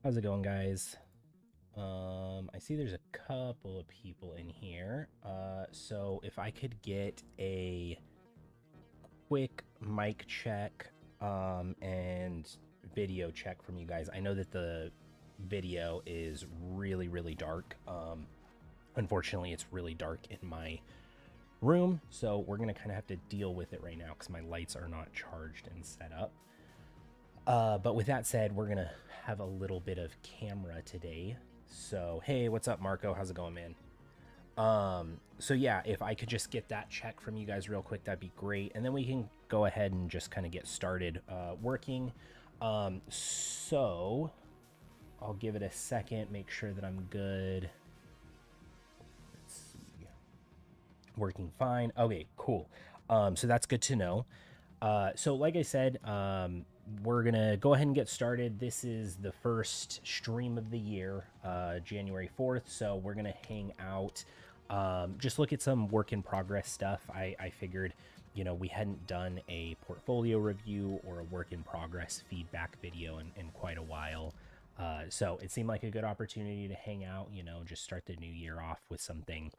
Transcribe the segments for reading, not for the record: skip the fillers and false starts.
How's it going, guys? I see there's a couple of people in here. So if I could get a quick mic check, and video check from you guys. I know that the video is really, really dark. Unfortunately, it's really dark in my room, so we're gonna kind of have to deal with it right now because my lights are not charged and set up. But with that said, we're gonna have a little bit of camera today. So hey, what's up, Marco? How's it going, man? So yeah, if I could just get that check from you guys real quick, that'd be great, and then we can go ahead and just kind of get started working. So I'll give it a second, make sure that I'm good. Let's see, working fine. Okay, cool. So that's good to know. So like I said, we're gonna go ahead and get started. This is the first stream of the year, January 4th. So we're gonna hang out, just look at some work in progress stuff. I figured, we hadn't done a portfolio review or a work in progress feedback video in quite a while. So it seemed like a good opportunity to hang out, just start the new year off with something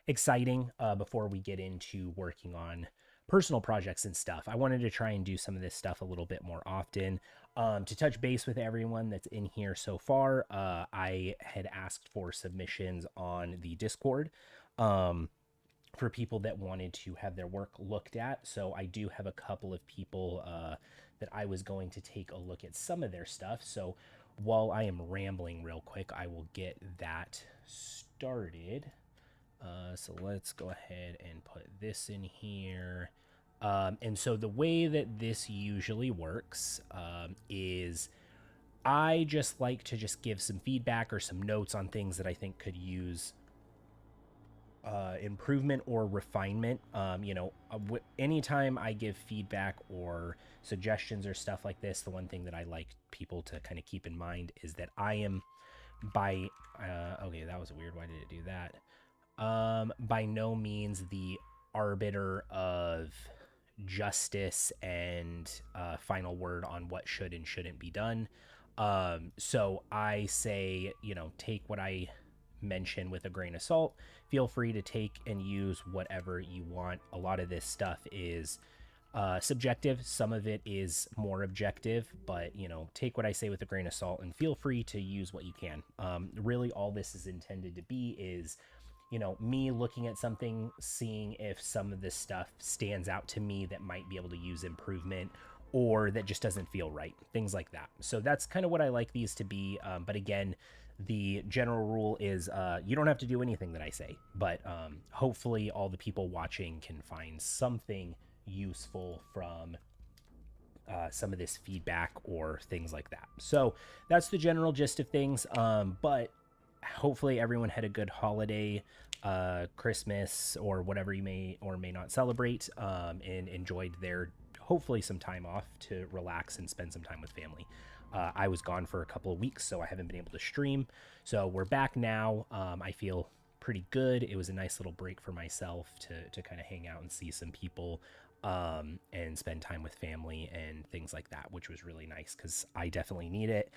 exciting before we get into working on personal projects and stuff. I wanted to try and do some of this stuff a little bit more often. To touch base with everyone that's in here so far, I had asked for submissions on the Discord, for people that wanted to have their work looked at. So I do have a couple of people that I was going to take a look at some of their stuff. So while I am rambling real quick, I will get that started. So let's go ahead and put this in here. And so the way that this usually works, is I just like to just give some feedback or some notes on things that I think could use improvement or refinement. Anytime I give feedback or suggestions or stuff like this, the one thing that I like people to kind of keep in mind is that I am by, okay, that was weird. Why did it do that? By no means the arbiter of justice and final word on what should and shouldn't be done. So I say, take what I mention with a grain of salt. Feel free to take and use whatever you want. A lot of this stuff is subjective. Some of it is more objective, but take what I say with a grain of salt and feel free to use what you can. Really, all this is intended to be is me looking at something, seeing if some of this stuff stands out to me that might be able to use improvement or that just doesn't feel right, things like that. So that's kind of what I like these to be. But again, the general rule is you don't have to do anything that I say, but hopefully all the people watching can find something useful from some of this feedback or things like that. So that's the general gist of things. But hopefully everyone had a good holiday, Christmas, or whatever you may or may not celebrate, and enjoyed their hopefully some time off to relax and spend some time with family. I was gone for a couple of weeks, so I haven't been able to stream. So we're back now. I feel pretty good. It was a nice little break for myself to kind of hang out and see some people, and spend time with family and things like that, which was really nice because I definitely need it.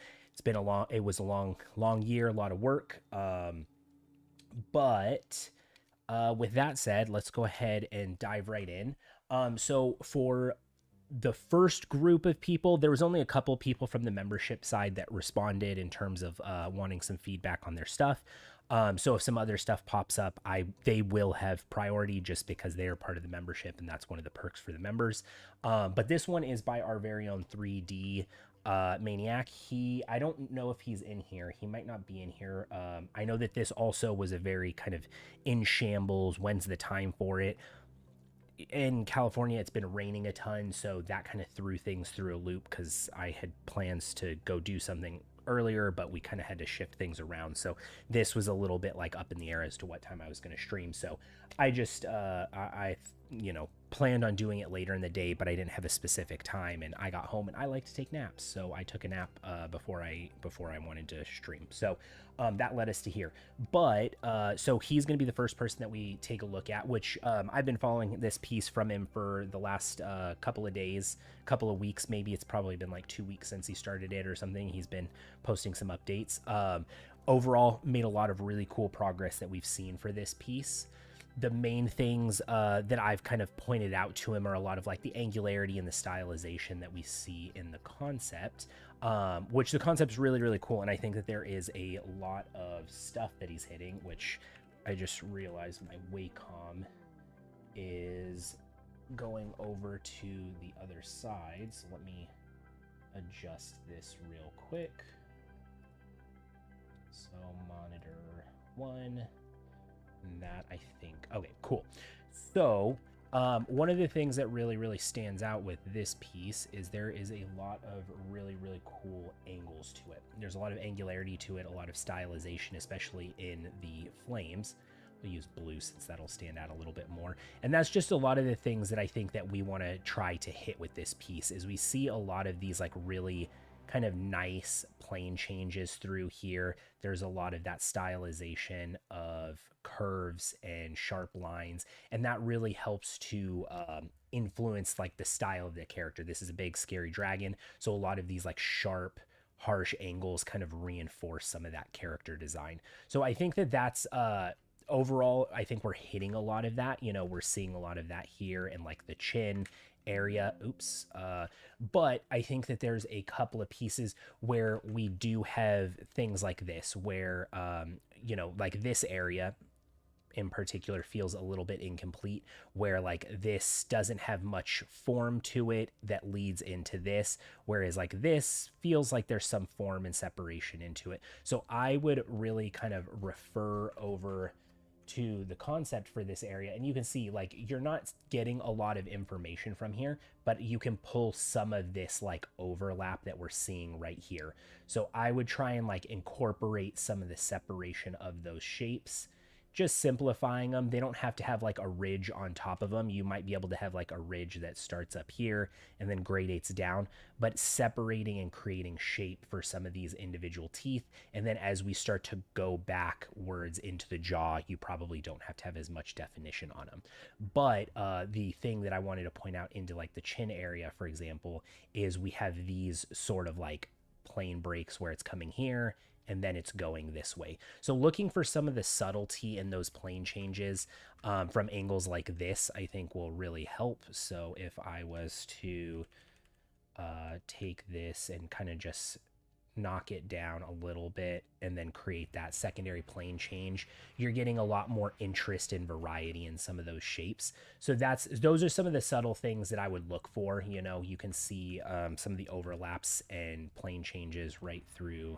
It was a long year, a lot of work. But with that said, let's go ahead and dive right in. So for the first group of people, there was only a couple people from the membership side that responded in terms of wanting some feedback on their stuff. So if some other stuff pops up, they will have priority just because they are part of the membership, and that's one of the perks for the members. But this one is by our very own 3D Maniac. I don't know if he's in here. He might not be in here. I know that this also was a very kind of in shambles. When's the time for it? In California, it's been raining a ton, so that kind of threw things through a loop because I had plans to go do something earlier, but we kind of had to shift things around. So this was a little bit like up in the air as to what time I was going to stream. So I just I planned on doing it later in the day, but I didn't have a specific time, and I got home and I like to take naps, so I took a nap before I wanted to stream. So that led us to here. But so he's going to be the first person that we take a look at, which I've been following this piece from him for the last couple of days, couple of weeks, maybe. It's probably been like 2 weeks since he started it or something. He's been posting some updates. Overall, made a lot of really cool progress that we've seen for this piece. The main things that I've kind of pointed out to him are a lot of like the angularity and the stylization that we see in the concept, which the concept's really, really cool. And I think that there is a lot of stuff that he's hitting, which I just realized my Wacom is going over to the other side. So let me adjust this real quick. So monitor 1, that I think, okay, cool. So one of the things that really, really stands out with this piece is there is a lot of really, really cool angles to it. There's a lot of angularity to it, a lot of stylization, especially in the flames. We'll use blue since that'll stand out a little bit more. And that's just a lot of the things that I think that we want to try to hit with this piece, is we see a lot of these like really kind of nice plane changes through here. There's a lot of that stylization of curves and sharp lines, and that really helps to influence like the style of the character. This is a big scary dragon, so a lot of these like sharp, harsh angles kind of reinforce some of that character design. So I think that that's overall, I think we're hitting a lot of that. We're seeing a lot of that here in like the chin area. Oops. But I think that there's a couple of pieces where we do have things like this, where, like this area in particular feels a little bit incomplete, where like this doesn't have much form to it that leads into this, whereas like this feels like there's some form and separation into it. So I would really kind of refer over to the concept for this area, and you can see like you're not getting a lot of information from here, but you can pull some of this like overlap that we're seeing right here. So I would try and like incorporate some of the separation of those shapes, just simplifying them. They don't have to have like a ridge on top of them. You might be able to have like a ridge that starts up here and then gradates down, but separating and creating shape for some of these individual teeth. And then as we start to go backwards into the jaw, you probably don't have to have as much definition on them. But the thing that I wanted to point out into like the chin area, for example, is we have these sort of like plane breaks where it's coming here and then it's going this way. So looking for some of the subtlety in those plane changes from angles like this, I think will really help. So if I was to take this and kind of just knock it down a little bit and then create that secondary plane change, you're getting a lot more interest and variety in some of those shapes. So those are some of the subtle things that I would look for. You can see some of the overlaps and plane changes right through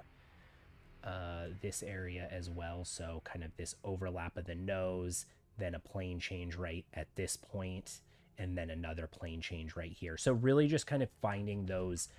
this area as well. So kind of this overlap of the nose, then a plane change right at this point, and then another plane change right here. So really just kind of finding those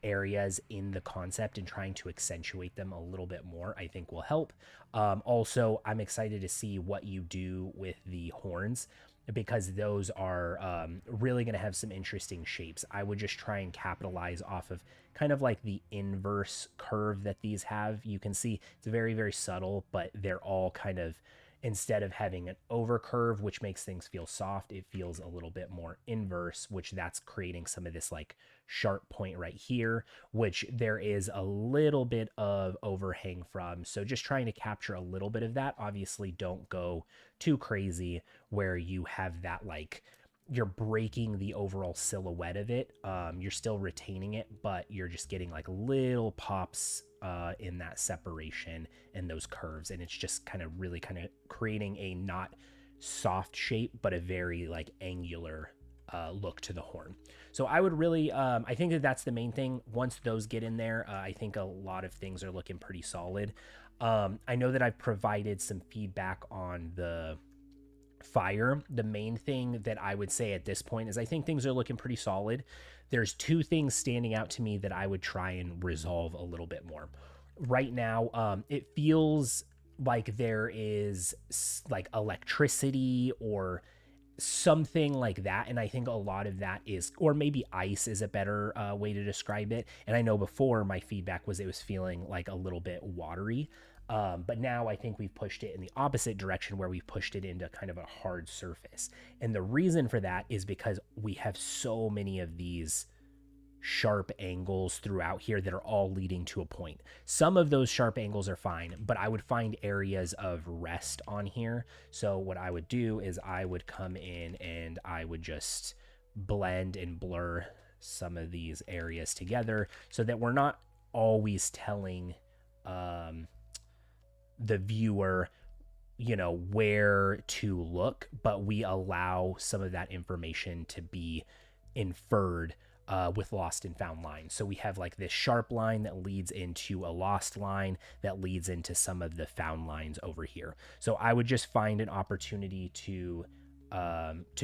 areas in the concept and trying to accentuate them a little bit more, I think will help. Also, I'm excited to see what you do with the horns, because those are really going to have some interesting shapes. I would just try and capitalize off of kind of like the inverse curve that these have. You can see it's very, very subtle, but they're all kind of, instead of having an over curve, which makes things feel soft, it feels a little bit more inverse, which that's creating some of this like sharp point right here, which there is a little bit of overhang from. So just trying to capture a little bit of that. Obviously don't go too crazy where you have that like you're breaking the overall silhouette of it. You're still retaining it, but you're just getting like little pops in that separation and those curves, and it's just kind of really kind of creating a not soft shape but a very like angular look to the horn. So I would really I think that that's the main thing. Once those get in there, I think a lot of things are looking pretty solid. I know that I've provided some feedback on the fire. The main thing that I would say at this point is I think things are looking pretty solid. There's two things standing out to me that I would try and resolve a little bit more. Right now, it feels like there is like electricity or something like that. And I think a lot of that is, or maybe ice is a better way to describe it. And I know before my feedback was it was feeling like a little bit watery. But now I think we've pushed it in the opposite direction where we've pushed it into kind of a hard surface. And the reason for that is because we have so many of these sharp angles throughout here that are all leading to a point. Some of those sharp angles are fine, but I would find areas of rest on here. So what I would do is I would come in and I would just blend and blur some of these areas together so that we're not always telling the viewer, you know, where to look, but we allow some of that information to be inferred with lost and found lines. So we have like this sharp line that leads into a lost line that leads into some of the found lines over here. So I would just find an opportunity to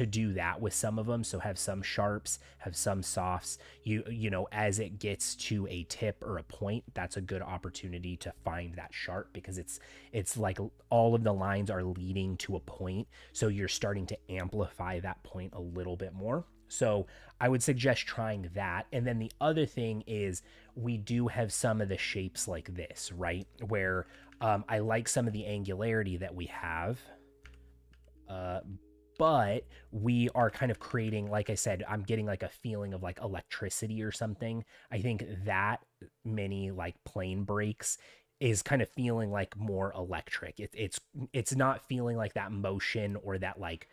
do that with some of them. So have some sharps, have some softs. You know, as it gets to a tip or a point, that's a good opportunity to find that sharp, because it's like all of the lines are leading to a point. So you're starting to amplify that point a little bit more. So I would suggest trying that. And then the other thing is we do have some of the shapes like this, right? Where I like some of the angularity that we have. But we are kind of creating, like I said, I'm getting like a feeling of like electricity or something. I think that many like plane breaks is kind of feeling like more electric. It's not feeling like that motion or that like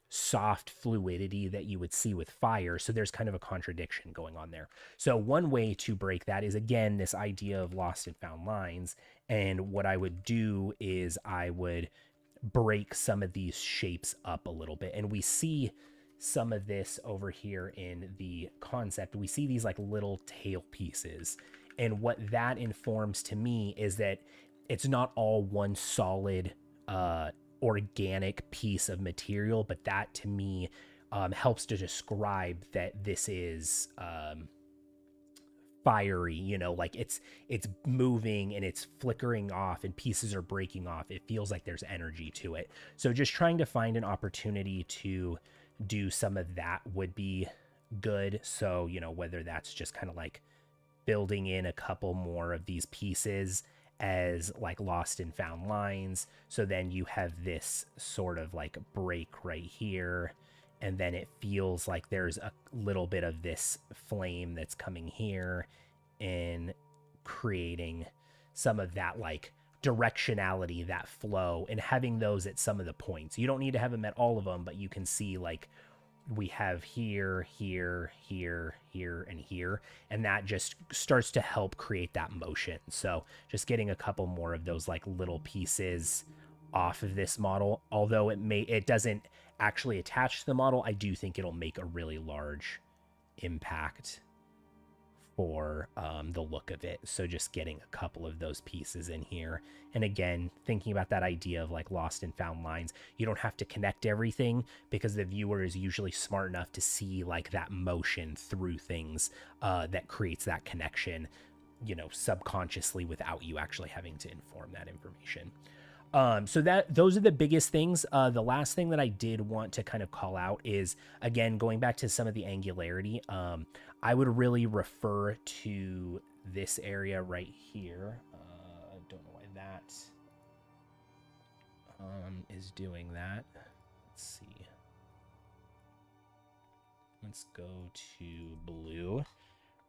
soft fluidity that you would see with fire. So there's kind of a contradiction going on there. So one way to break that is, again, this idea of lost and found lines. And what I would do is I would break some of these shapes up a little bit. And we see some of this over here in the concept. We see these like little tail pieces. And what that informs to me is that it's not all one solid organic piece of material, but that to me helps to describe that this is fiery, you know, like it's moving and it's flickering off and pieces are breaking off. It feels like there's energy to it. So just trying to find an opportunity to do some of that would be good. So, you know, whether that's just kind of like building in a couple more of these pieces as like lost and found lines. So then you have this sort of like break right here. And then it feels like there's a little bit of this flame that's coming here and creating some of that like directionality, that flow, and having those at some of the points. You don't need to have them at all of them, but you can see like we have here, here, here, here, and here, and that just starts to help create that motion. So just getting a couple more of those like little pieces off of this model, although it doesn't actually attach to the model, I do think it'll make a really large impact for the look of it. So just getting a couple of those pieces in here. And again, thinking about that idea of like lost and found lines, you don't have to connect everything because the viewer is usually smart enough to see like that motion through things that creates that connection, you know, subconsciously without you actually having to inform that information. So those are the biggest things. The last thing that I did want to kind of call out is, again, going back to some of the angularity, I would really refer to this area right here. I don't know why that is doing that. Let's see. Let's go to blue.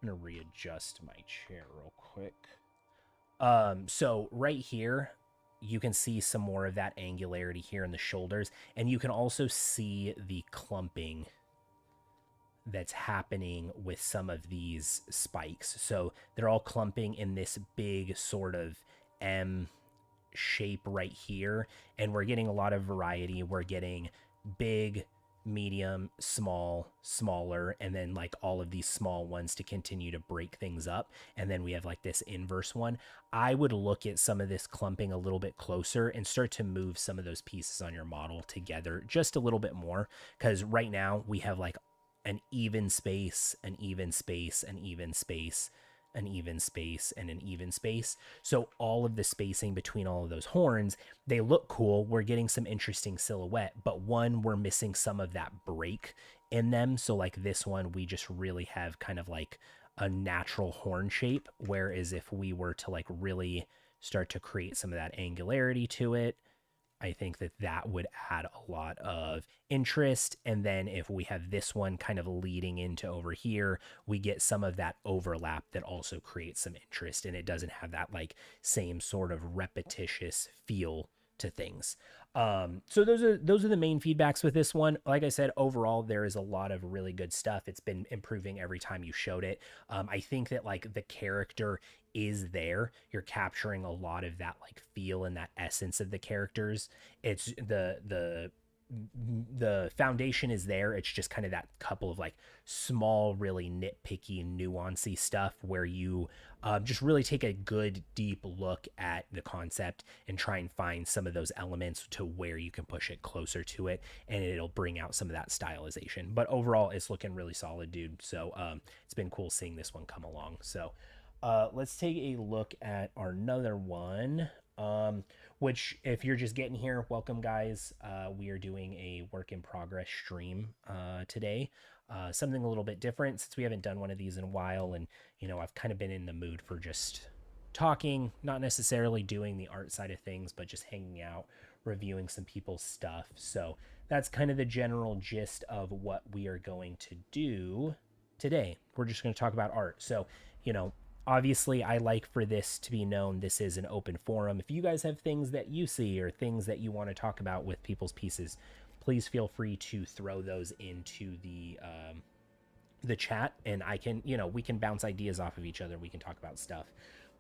I'm going to readjust my chair real quick. So right here, you can see some more of that angularity here in the shoulders, and you can also see the clumping that's happening with some of these spikes. So they're all clumping in this big sort of M shape right here, and we're getting a lot of variety. We're getting big, medium, small, smaller, and then like all of these small ones to continue to break things up. And then we have like this inverse one. I would look at some of this clumping a little bit closer and start to move some of those pieces on your model together just a little bit more, because right now we have like an even space, an even space, an even space, an even space, and an even space. So all of the spacing between all of those horns, they look cool. We're getting some interesting silhouette, but one, we're missing some of that break in them. So like this one, we just really have kind of like a natural horn shape. Whereas if we were to like really start to create some of that angularity to it, I think that that would add a lot of interest. And then if we have this one kind of leading into over here, we get some of that overlap that also creates some interest. And it doesn't have that like same sort of repetitious feel to things. So those are the main feedbacks with this one. Like I said, overall, there is a lot of really good stuff. It's been improving every time you showed it. I think that like the character is there. You're capturing a lot of that like feel and that essence of the characters. It's the foundation is there. It's just kind of that couple of like small, really nitpicky, nuancy stuff where you just really take a good deep look at the concept and try and find some of those elements to where you can push it closer to it, and it'll bring out some of that stylization. But overall, it's looking really solid, dude. So it's been cool seeing this one come along. So let's take a look at our another one. Which if you're just getting here, welcome guys. We are doing a work in progress stream today. Something a little bit different since we haven't done one of these in a while. And, you know, I've kind of been in the mood for just talking, not necessarily doing the art side of things, but just hanging out, reviewing some people's stuff. So that's kind of the general gist of what we are going to do today. We're just going to talk about art. So, you know, obviously I like for this to be known this is an open forum. If you guys have things that you see or things that you want to talk about with people's pieces, please feel free to throw those into the chat, and I can, you know, we can bounce ideas off of each other. We can talk about stuff.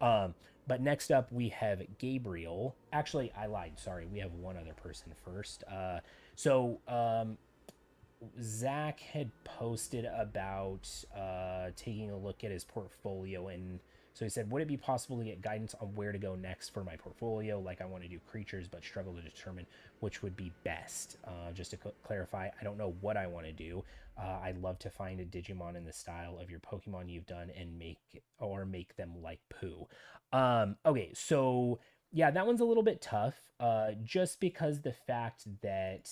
But next up we have Gabriel. Actually, I lied. Sorry. We have one other person first. Zach had posted about taking a look at his portfolio, and so he said, would it be possible to get guidance on where to go next for my portfolio? Like I want to do creatures but struggle to determine which would be best. Just to clarify, I don't know what I want to do. I'd love to find a Digimon in the style of your Pokemon you've done and make them like poo. Okay, so yeah, that one's a little bit tough, just because the fact that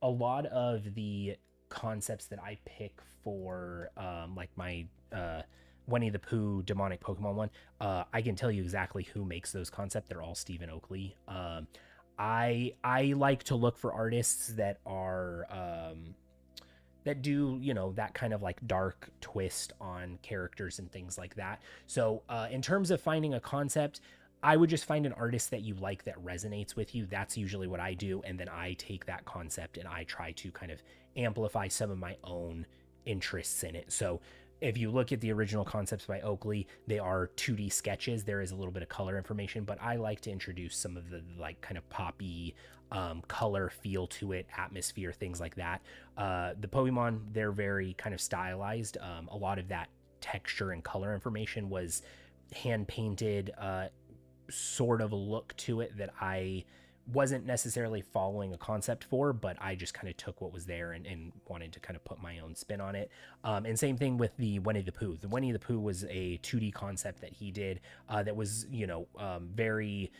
a lot of the concepts that I pick for like my Winnie the Pooh demonic Pokemon one, I can tell you exactly who makes those concepts. They're all Stephen Oakley. I like to look for artists that are that do, you know, that kind of like dark twist on characters and things like that. So in terms of finding a concept, I would just find an artist that you like that resonates with you. That's usually what I do. And then I take that concept and I try to kind of amplify some of my own interests in it. So if you look at the original concepts by Oakley, they are 2D sketches. There is a little bit of color information, but I like to introduce some of the like kind of poppy color feel to it, atmosphere, things like that. The Pokemon, they're very kind of stylized. A lot of that texture and color information was hand painted, sort of a look to it that I wasn't necessarily following a concept for, but I just kind of took what was there and wanted to kind of put my own spin on it. And same thing with the Winnie the Pooh. The Winnie the Pooh was a 2D concept that he did that was, you know, very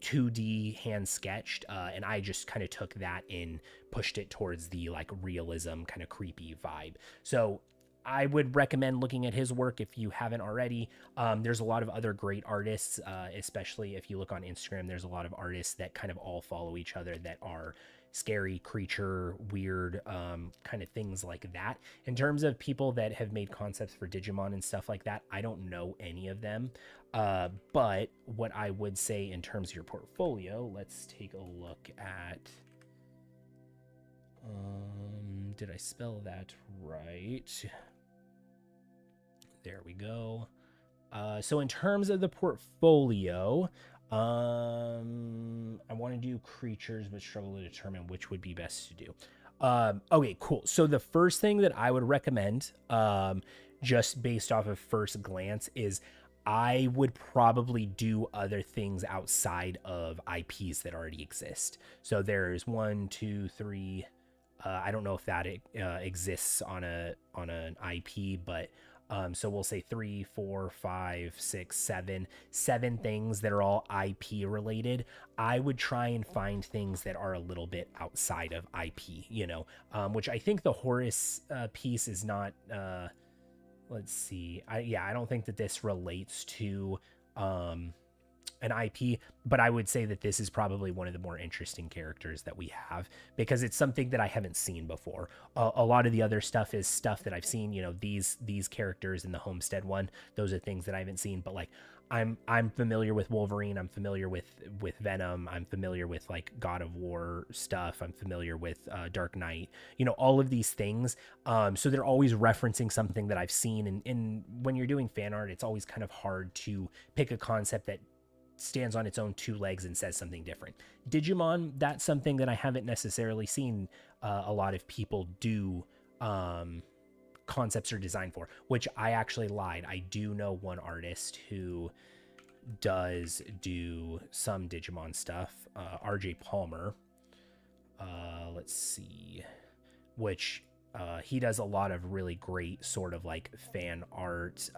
2D hand sketched, and I just kind of took that and pushed it towards the like realism kind of creepy vibe. So I would recommend looking at his work if you haven't already. There's a lot of other great artists, especially if you look on Instagram. There's a lot of artists that kind of all follow each other that are scary creature, weird, kind of things like that. In terms of people that have made concepts for Digimon and stuff like that, I don't know any of them. But what I would say in terms of your portfolio, let's take a look at... did I spell that right? There we go. So in terms of the portfolio, I want to do creatures but struggle to determine which would be best to do. Okay, cool. So the first thing that I would recommend, just based off of first glance, is I would probably do other things outside of IPs that already exist. So there's 1, 2, 3. I don't know if that exists on an IP, but So we'll say 3, 4, 5, 6, 7 things that are all IP related. I would try and find things that are a little bit outside of IP, which I think the Horus piece is not. Let's see. I don't think that this relates to an IP, but I would say that this is probably one of the more interesting characters that we have because it's something that I haven't seen before. A lot of the other stuff is stuff that I've seen. These characters in the Homestead one, those are things that I haven't seen. But like, I'm familiar with Wolverine. I'm familiar with Venom. I'm familiar with like God of War stuff. I'm familiar with Dark Knight. All of these things. So they're always referencing something that I've seen. And when you're doing fan art, it's always kind of hard to pick a concept that stands on its own two legs and says something different. Digimon, that's something that I haven't necessarily seen a lot of people do concepts or design for, which I actually lied. I do know one artist who does do some Digimon stuff, RJ Palmer. Let's see, which he does a lot of really great sort of like fan art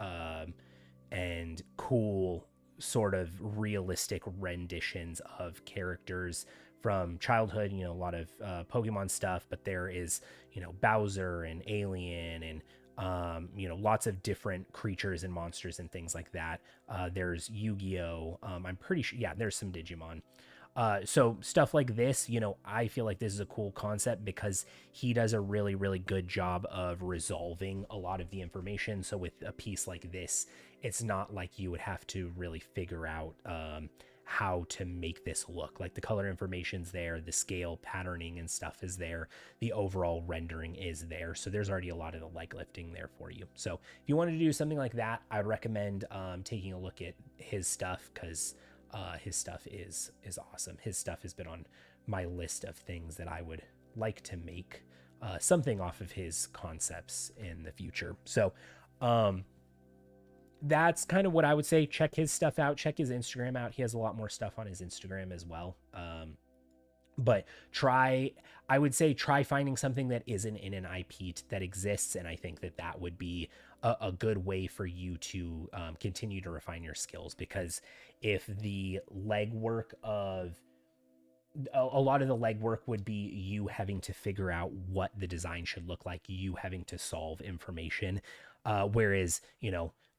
and cool sort of realistic renditions of characters from childhood, a lot of Pokemon stuff, but there is, Bowser and Alien and, lots of different creatures and monsters and things like that. There's Yu-Gi-Oh! I'm pretty sure, there's some Digimon. So stuff like this, I feel like this is a cool concept because he does a really, really good job of resolving a lot of the information. So with a piece like this, it's not like you would have to really figure out how to make this look. Like the color information's there, the scale patterning and stuff is there, the overall rendering is there. So there's already a lot of the leg lifting there for you. So if you wanted to do something like that, I'd recommend taking a look at his stuff because his stuff is awesome. His stuff has been on my list of things that I would like to make something off of his concepts in the future. So that's kind of what I would say. Check his stuff out. Check his Instagram out. He has a lot more stuff on his Instagram as well. But I would say try finding something that isn't in an IP that exists. And I think that would be a good way for you to continue to refine your skills, because if the legwork of a lot of the legwork would be you having to figure out what the design should look like, you having to solve information. Whereas,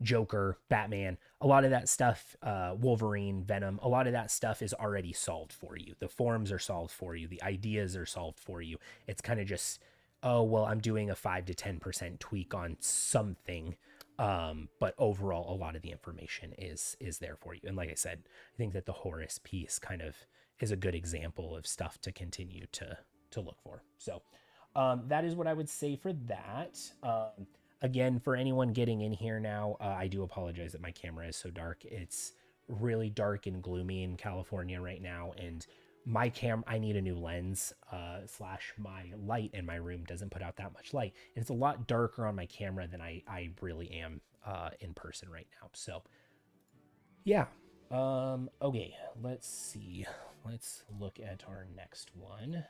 Joker, Batman, a lot of that stuff, Wolverine, Venom, a lot of that stuff is already solved for you. The forms are solved for you. The ideas are solved for you. It's kind of just, oh, well, I'm doing a 5 to 10% tweak on something. But overall, a lot of the information is there for you. And like I said, I think that the Horus piece kind of is a good example of stuff to continue to look for. So that is what I would say for that. Again, for anyone getting in here now, I do apologize that my camera is so dark. It's really dark and gloomy in California right now, and my I need a new lens, / my light in my room doesn't put out that much light. And it's a lot darker on my camera than I really am in person right now. So, yeah. Okay, let's see. Let's look at our next one.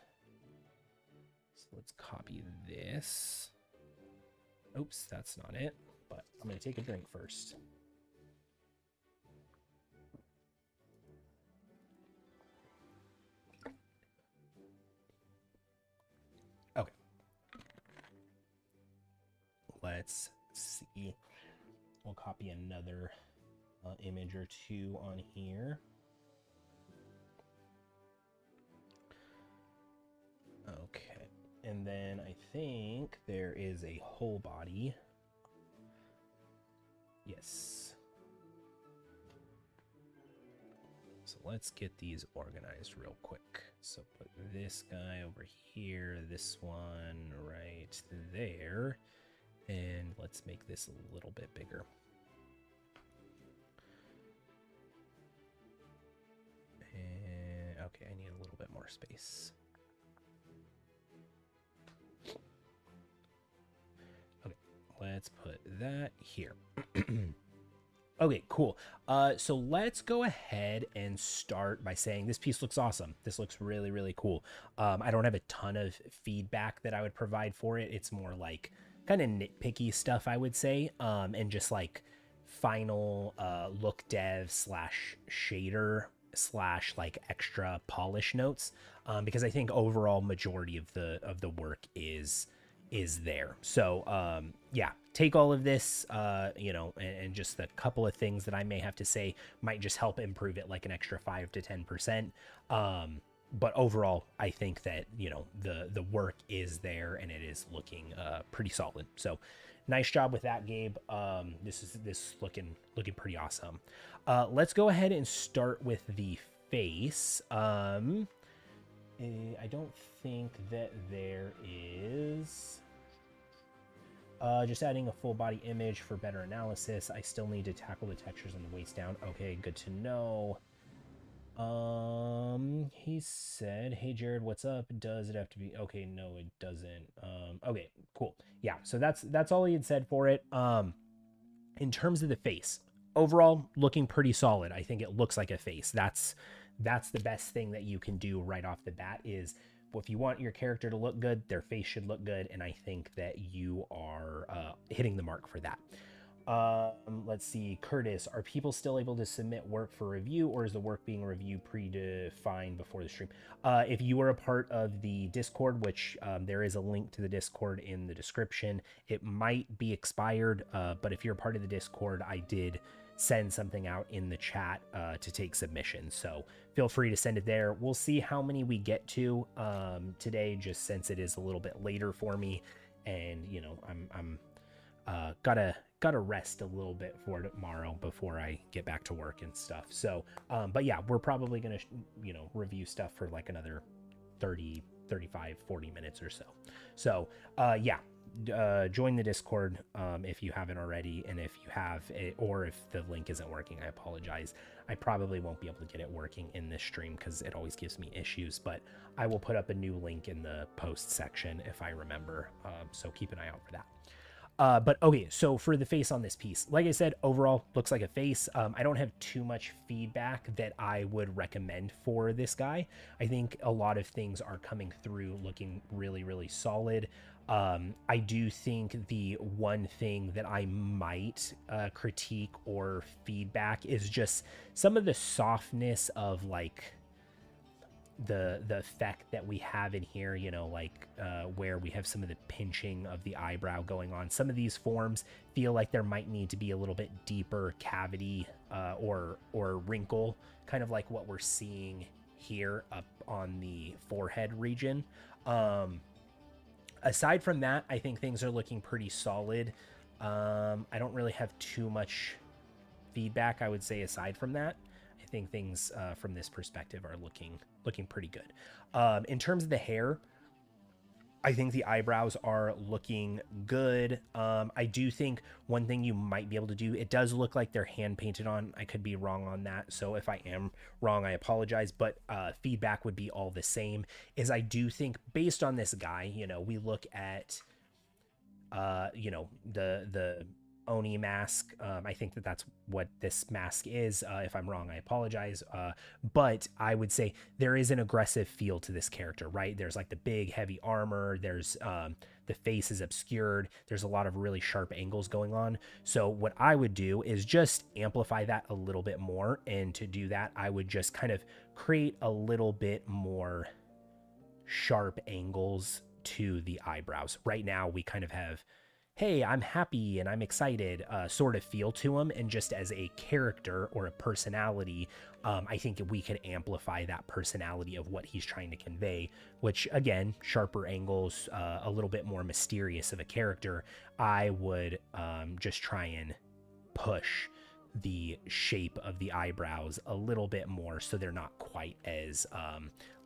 So let's copy this. Oops, that's not it, but I'm going to take a drink first. Okay. Let's see. We'll copy another image or two on here. Okay. And then I think there is a whole body. Yes. So let's get these organized real quick. So put this guy over here, this one right there, and let's make this a little bit bigger. And, okay, I need a little bit more space. Let's put that here. Okay, cool. So let's go ahead and start by saying this piece looks awesome. This looks really, really cool. I don't have a ton of feedback that I would provide for it. It's more like kind of nitpicky stuff, I would say, and just like final look dev slash shader slash like extra polish notes, because I think overall majority of the work is there. So yeah, take all of this, and just a couple of things that I may have to say might just help improve it like an extra 5 to 10%. But overall, I think that the work is there and it is looking pretty solid. So nice job with that, Gabe. This looking pretty awesome. Let's go ahead and start with the face. I don't think that there is. Just adding a full body image for better analysis. I still need to tackle the textures on the waist down. Okay, good to know. He said, "Hey Jared, what's up? Does it have to be okay?" No, it doesn't. Okay, cool. Yeah, so that's all he had said for it. In terms of the face, overall looking pretty solid. I think it looks like a face. That's the best thing that you can do right off the bat is, if you want your character to look good, their face should look good, and I think that you are hitting the mark for that. Let's see, Curtis, are people still able to submit work for review, or is the work being reviewed predefined before the stream? If you are a part of the Discord, which there is a link to the Discord in the description, it might be expired, but if you're a part of the Discord, I did send something out in the chat to take submissions, so feel free to send it there. We'll see how many we get to today, just since it is a little bit later for me, and I'm gotta rest a little bit for tomorrow before I get back to work and stuff. So but yeah, we're probably gonna review stuff for like another 30, 35, 40 minutes or so. So yeah, join the Discord if you haven't already, and if you have it, or if the link isn't working, I apologize. I probably won't be able to get it working in this stream because it always gives me issues, but I will put up a new link in the post section if I remember, so keep an eye out for that. But okay, so for the face on this piece, like I said, overall looks like a face. I don't have too much feedback that I would recommend for this guy. I think a lot of things are coming through looking really, really solid. I do think the one thing that I might critique or feedback is just some of the softness of like the effect that we have in here, where we have some of the pinching of the eyebrow going on. Some of these forms feel like there might need to be a little bit deeper cavity or wrinkle, kind of like what we're seeing here up on the forehead region. Aside from that, I think things are looking pretty solid. I don't really have too much feedback, I would say, aside from that. I think things from this perspective are looking pretty good. In terms of the hair, I think the eyebrows are looking good. I do think one thing you might be able to do, it does look like they're hand painted on. I could be wrong on that, so if I am wrong, I apologize, but feedback would be all the same, is I do think based on this guy, we look at the Oni mask. I think that's what this mask is. If I'm wrong, I apologize. But I would say there is an aggressive feel to this character, right? There's like the big heavy armor. There's the face is obscured. There's a lot of really sharp angles going on. So what I would do is just amplify that a little bit more. And to do that, I would just kind of create a little bit more sharp angles to the eyebrows. Right now, we kind of have, hey, I'm happy and I'm excited sort of feel to him. And just as a character or a personality, I think we could amplify that personality of what he's trying to convey, which again, sharper angles, a little bit more mysterious of a character. I would just try and push the shape of the eyebrows a little bit more so they're not quite as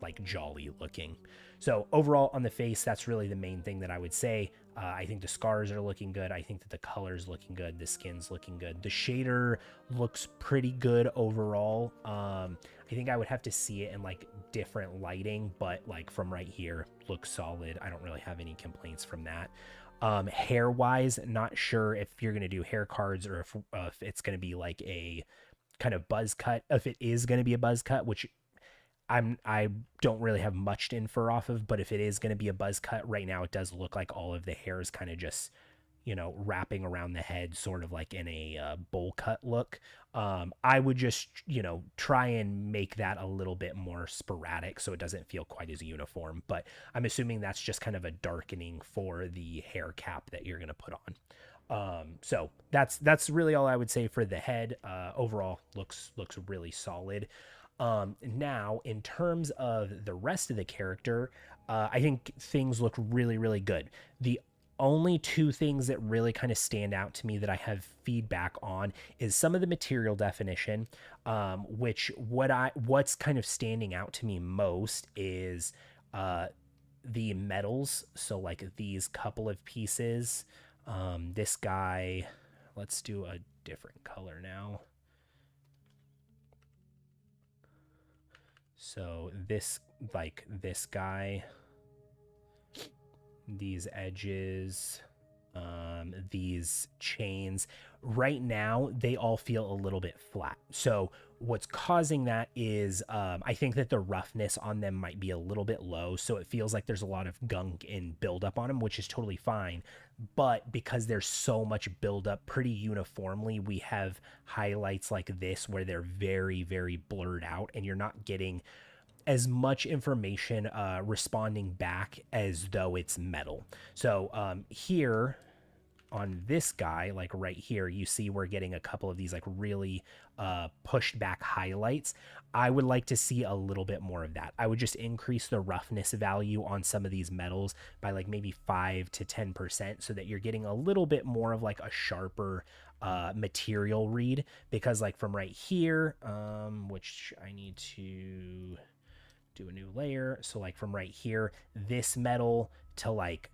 like jolly looking. So overall on the face, that's really the main thing that I would say. I think the scars are looking good. I think that the color's looking good. The skin's looking good. The shader looks pretty good overall. I think I would have to see it in like different lighting, but like from right here, looks solid. I don't really have any complaints from that. Hair wise, not sure if you're going to do hair cards or if it's going to be like a kind of buzz cut. If it is going to be a buzz cut, which I don't really have much to infer off of, but if it is going to be a buzz cut right now, it does look like all of the hair is kind of just wrapping around the head, sort of like in a bowl cut look. I would just, try and make that a little bit more sporadic so it doesn't feel quite as uniform. But I'm assuming that's just kind of a darkening for the hair cap that you're going to put on. So that's really all I would say for the head. Overall, looks really solid. Now, in terms of the rest of the character, I think things look really, really good. The only two things that really kind of stand out to me that I have feedback on is some of the material definition, which what's kind of standing out to me most is the metals. So like these couple of pieces, this guy, let's do a different color now. So this guy, these edges, these chains, right now they all feel a little bit flat. So what's causing that is I think that the roughness on them might be a little bit low, so it feels like there's a lot of gunk and buildup on them, which is totally fine. But because there's so much buildup pretty uniformly, we have highlights like this where they're very, very blurred out, and you're not getting as much information responding back as though it's metal. So here on this guy, like right here, you see we're getting a couple of these like really pushed back highlights. I would like to see a little bit more of that. I would just increase the roughness value on some of these metals by like maybe 5 to 10% so that you're getting a little bit more of like a sharper material read, because like from right here, which I need to do a new layer. So like from right here, this metal to like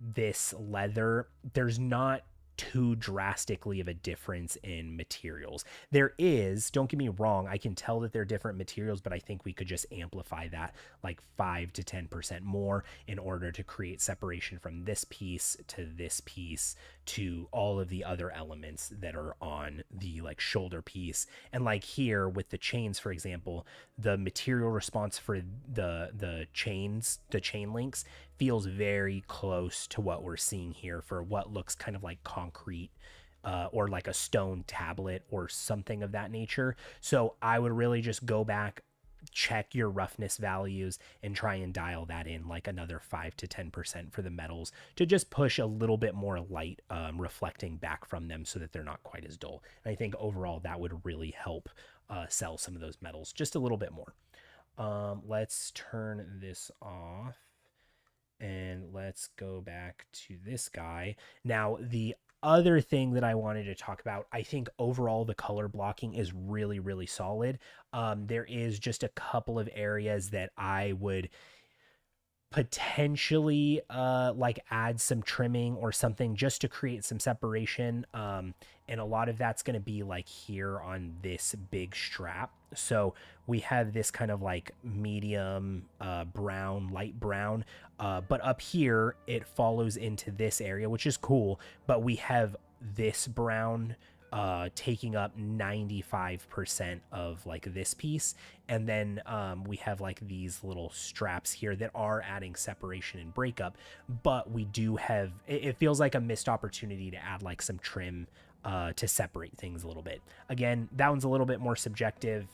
this leather, there's not too drastically of a difference in materials. There is, don't get me wrong, I can tell that they're different materials, but I think we could just amplify that like 5 to 10% more in order to create separation from this piece to this piece to all of the other elements that are on the like shoulder piece. And like here with the chains, for example, the material response for the chains, the chain links, feels very close to what we're seeing here for what looks kind of like concrete or like a stone tablet or something of that nature. So I would really just go back, check your roughness values, and try and dial that in like another 5 to 10% for the metals to just push a little bit more light reflecting back from them so that they're not quite as dull. And I think overall that would really help sell some of those metals just a little bit more. Let's turn this off. And let's go back to this guy. Now, the other thing that I wanted to talk about, I think overall the color blocking is really, really solid. There is just a couple of areas that I would potentially like add some trimming or something just to create some separation, and a lot of that's going to be like here on this big strap. So we have this kind of like medium brown, light brown, but up here it follows into this area, which is cool, but we have this brown taking up 95% of like this piece. And then we have like these little straps here that are adding separation and breakup, but we do have, it feels like a missed opportunity to add like some trim to separate things a little bit. Again, that one's a little bit more subjective.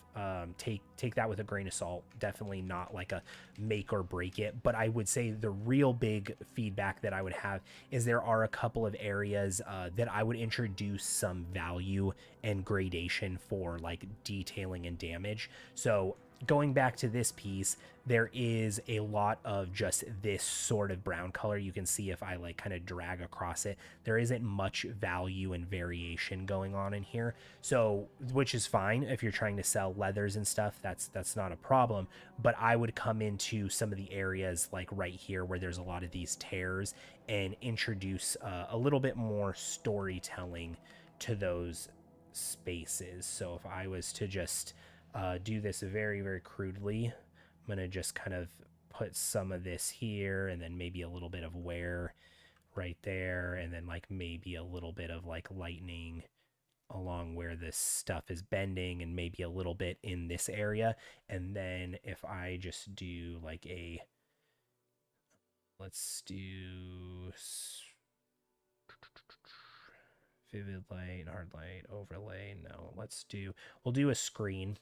Take that with a grain of salt. Definitely not like a make or break it. But I would say the real big feedback that I would have is there are a couple of areas that I would introduce some value and gradation for like detailing and damage. So going back to this piece, there is a lot of just this sort of brown color. You can see if I like kind of drag across it, there isn't much value and variation going on in here. So, which is fine if you're trying to sell leathers and stuff, that's not a problem. But I would come into some of the areas like right here where there's a lot of these tears and introduce a little bit more storytelling to those spaces. So if I was to just do this very, very crudely, I'm going to just kind of put some of this here and then maybe a little bit of wear right there. And then like maybe a little bit of like lightning along where this stuff is bending and maybe a little bit in this area. And then if I just do like a, let's do vivid light, hard light, overlay. No, we'll do a screen.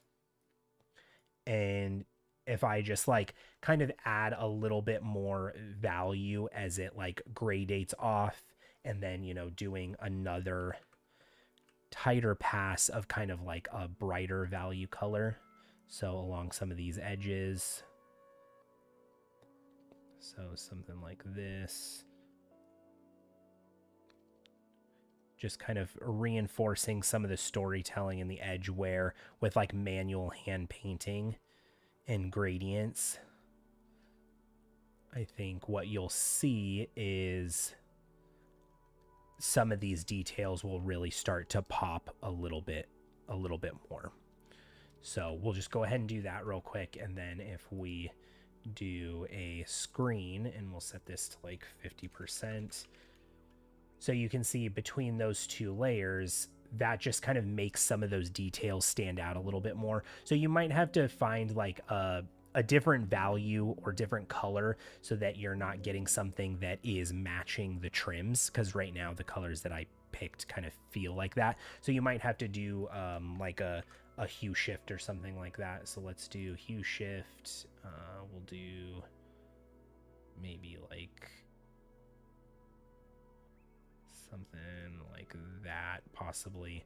And if I just like kind of add a little bit more value as it like gradates off, and then, you know, doing another tighter pass of kind of like a brighter value color. So along some of these edges. So something like this. Just kind of reinforcing some of the storytelling in the edge wear with like manual hand painting and gradients. I think what you'll see is some of these details will really start to pop a little bit more. So we'll just go ahead and do that real quick. And then if we do a screen, and we'll set this to like 50%. So you can see between those two layers, that just kind of makes some of those details stand out a little bit more. So you might have to find like a different value or different color so that you're not getting something that is matching the trims, because right now the colors that I picked kind of feel like that. So you might have to do like a hue shift or something like that. So let's do hue shift. We'll do maybe like something like that, possibly.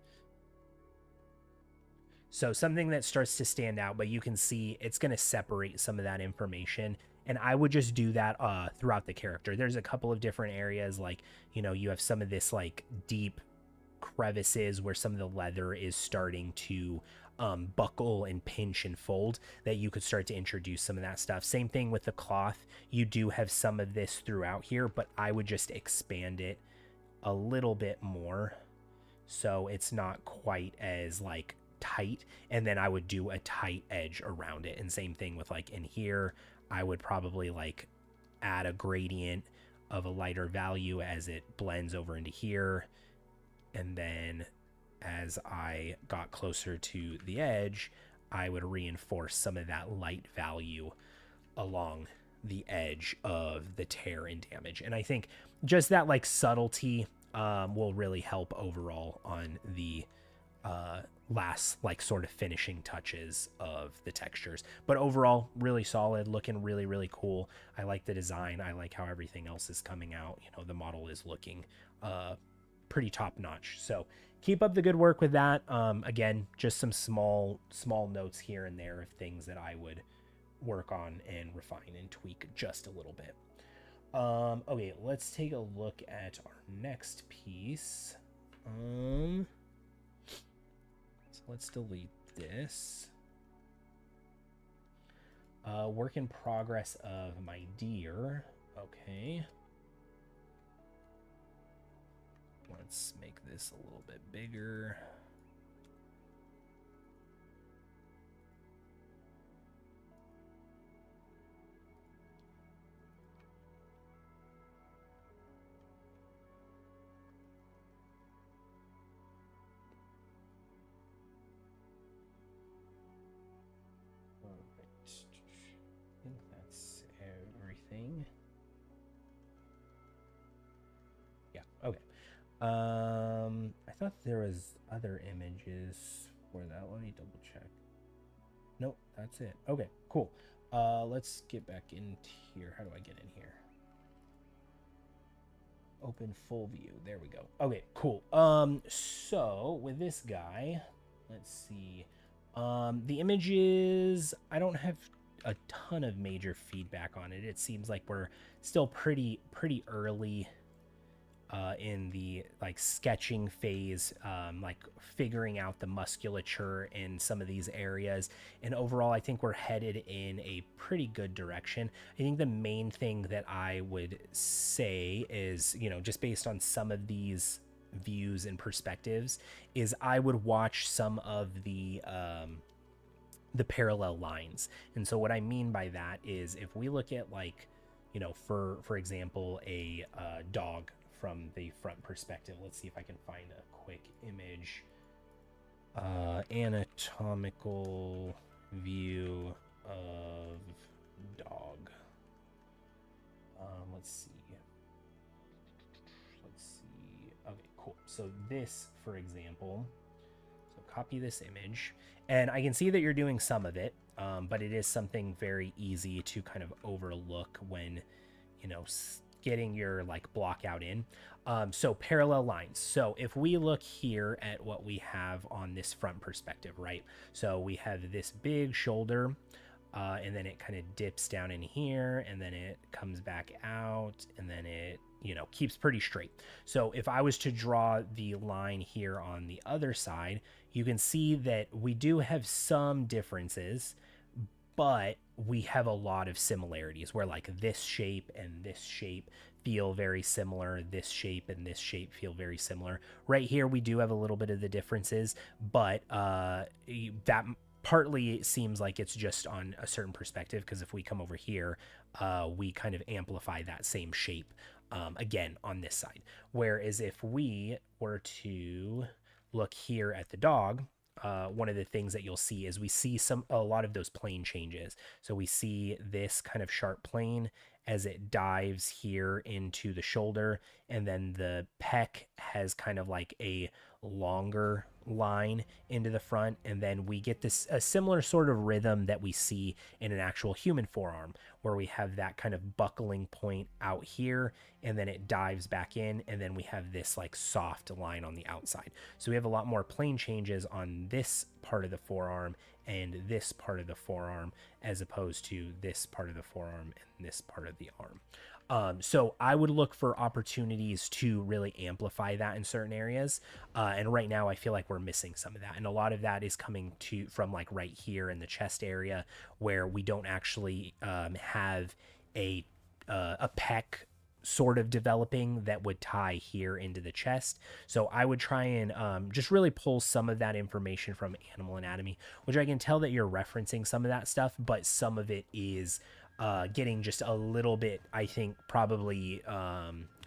So something that starts to stand out, but you can see it's going to separate some of that information. And I would just do that throughout the character. There's a couple of different areas, like, you know, you have some of this like deep crevices where some of the leather is starting to buckle and pinch and fold, that you could start to introduce some of that stuff. Same thing with the cloth. You do have some of this throughout here, but I would just expand it a little bit more so it's not quite as like tight, and then I would do a tight edge around it. And same thing with like in here, I would probably like add a gradient of a lighter value as it blends over into here, and then as I got closer to the edge, I would reinforce some of that light value along the edge of the tear and damage. And I think just that like subtlety will really help overall on the last like sort of finishing touches of the textures. But overall, really solid, looking really, really cool. I like the design. I like how everything else is coming out. You know, the model is looking pretty top notch. So keep up the good work with that. Again, just some small notes here and there of things that I would work on and refine and tweak just a little bit. Okay, let's take a look at our next piece. So let's delete this. Work in progress of my deer. Okay. Let's make this a little bit bigger. I think that's everything. Yeah, okay. I thought there was other images for that. Let me double check. Nope, that's it. Okay, cool. Let's get back in here. How do I get in here? Open full view. There we go. Okay, cool. So with this guy, let's see. The images, I don't have a ton of major feedback on it. It seems like we're still pretty early in the like sketching phase, like figuring out the musculature in some of these areas. And overall, I think we're headed in a pretty good direction. I think the main thing that I would say is, you know, just based on some of these views and perspectives, is I would watch some of the parallel lines. And so what I mean by that is, if we look at like, you know, for example, a dog from the front perspective, let's see if I can find a quick image. Anatomical view of dog. Let's see. Okay, cool. So this, for example, so copy this image, and I can see that you're doing some of it, but it is something very easy to kind of overlook when, you know, getting your like block out in. So parallel lines. So if we look here at what we have on this front perspective, right? So we have this big shoulder, and then it kind of dips down in here, and then it comes back out, and then it, you know, keeps pretty straight. So if I was to draw the line here on the other side, you can see that we do have some differences, but we have a lot of similarities where like this shape and this shape feel very similar. This shape and this shape feel very similar. Right here, we do have a little bit of the differences, but that partly seems like it's just on a certain perspective, because if we come over here, we kind of amplify that same shape again on this side. Whereas if we were to look here at the dog, one of the things that you'll see is we see a lot of those plane changes. So we see this kind of sharp plane as it dives here into the shoulder, and then the pec has kind of like a longer line into the front, and then we get this a similar sort of rhythm that we see in an actual human forearm, where we have that kind of buckling point out here, and then it dives back in, and then we have this like soft line on the outside. So we have a lot more plane changes on this part of the forearm and this part of the forearm, as opposed to this part of the forearm and this part of the arm. So I would look for opportunities to really amplify that in certain areas. And right now I feel like we're missing some of that. And a lot of that is coming from like right here in the chest area, where we don't actually have a pec sort of developing that would tie here into the chest. So I would try and just really pull some of that information from animal anatomy, which I can tell that you're referencing some of that stuff, but some of it is getting just a little bit, I think, probably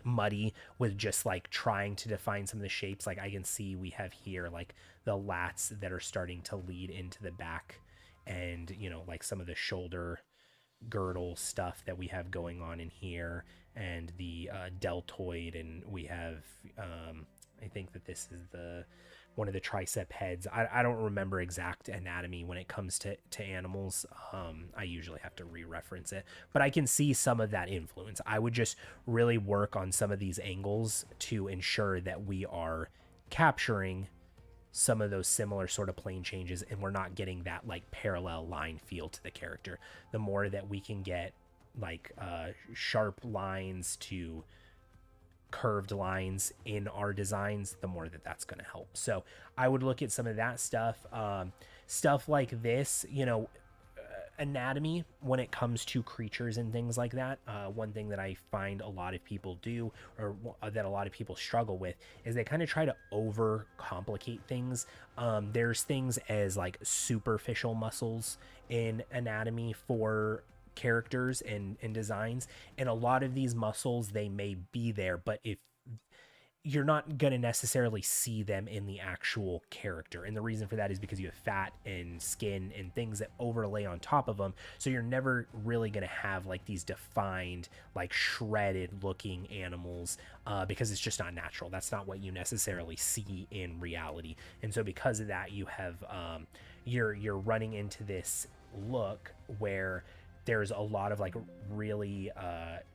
muddy with just like trying to define some of the shapes. Like I can see we have here like the lats that are starting to lead into the back, and, you know, like some of the shoulder girdle stuff that we have going on in here, and the deltoid, and we have I think that this is one of the tricep heads. I don't remember exact anatomy when it comes to animals. I usually have to re-reference it, but I can see some of that influence. I would just really work on some of these angles to ensure that we are capturing some of those similar sort of plane changes, and we're not getting that like parallel line feel to the character. The more that we can get like sharp lines to curved lines in our designs, the more that that's going to help. So I would look at some of that stuff, stuff like this, you know, anatomy when it comes to creatures and things like that. One thing that I find a lot of people do, or that a lot of people struggle with, is they kind of try to over complicate things. There's things as like superficial muscles in anatomy for characters and designs, and a lot of these muscles, they may be there, but if you're not going to necessarily see them in the actual character. And the reason for that is because you have fat and skin and things that overlay on top of them. So you're never really going to have like these defined, like shredded looking animals, because it's just not natural. That's not what you necessarily see in reality. And so because of that, you have, you're running into this look where there's a lot of like really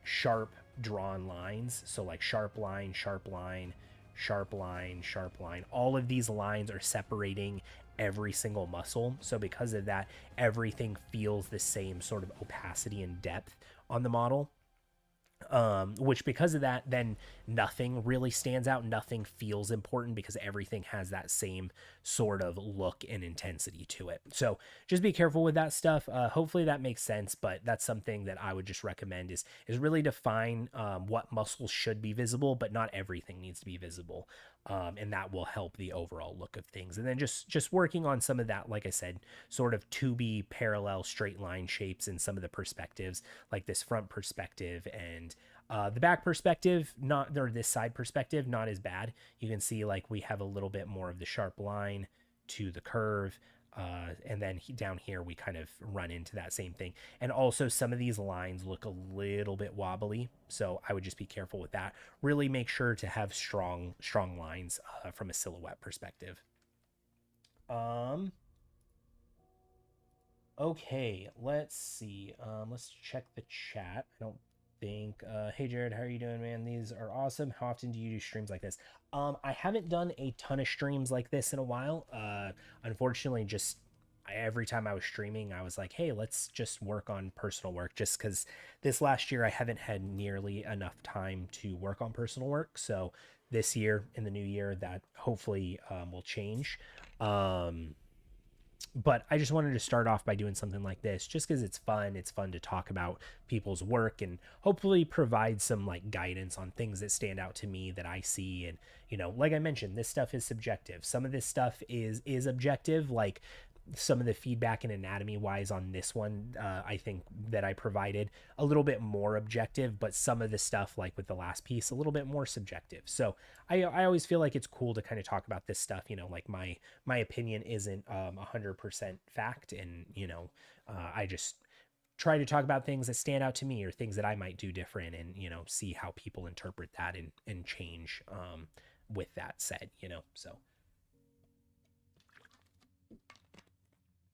sharp drawn lines. So like sharp line, sharp line, sharp line, sharp line. All of these lines are separating every single muscle. So because of that, everything feels the same sort of opacity and depth on the model. Which because of that, then nothing really stands out. Nothing feels important because everything has that same sort of look and intensity to it. So just be careful with that stuff. Hopefully that makes sense, but that's something that I would just recommend is really define what muscles should be visible, but not everything needs to be visible. And that will help the overall look of things. And then just working on some of that, like I said, sort of to be parallel straight line shapes in some of the perspectives, like this front perspective and the back perspective, or this side perspective, not as bad. You can see like we have a little bit more of the sharp line to the curve. And then down here, we kind of run into that same thing. And also some of these lines look a little bit wobbly. So I would just be careful with that. Really make sure to have strong lines from a silhouette perspective. Okay, let's see. Let's check the chat. I don't think. Hey Jared, how are you doing, man? These are awesome. How often do you do streams like this? I haven't done a ton of streams like this in a while. Unfortunately, just every time I was streaming, I was like, hey, let's just work on personal work. Just because this last year I haven't had nearly enough time to work on personal work. So this year, in the new year, that hopefully will change. But I just wanted to start off by doing something like this just because it's fun. It's fun to talk about people's work and hopefully provide some like guidance on things that stand out to me that I see. And, you know, like I mentioned, this stuff is subjective. Some of this stuff is objective, like some of the feedback and anatomy wise on this one, I think that I provided a little bit more objective, but some of the stuff like with the last piece, a little bit more subjective. So I always feel like it's cool to kind of talk about this stuff, you know, like my opinion isn't 100% fact. And, you know, I just try to talk about things that stand out to me or things that I might do different and, you know, see how people interpret that and change with that said, you know, so.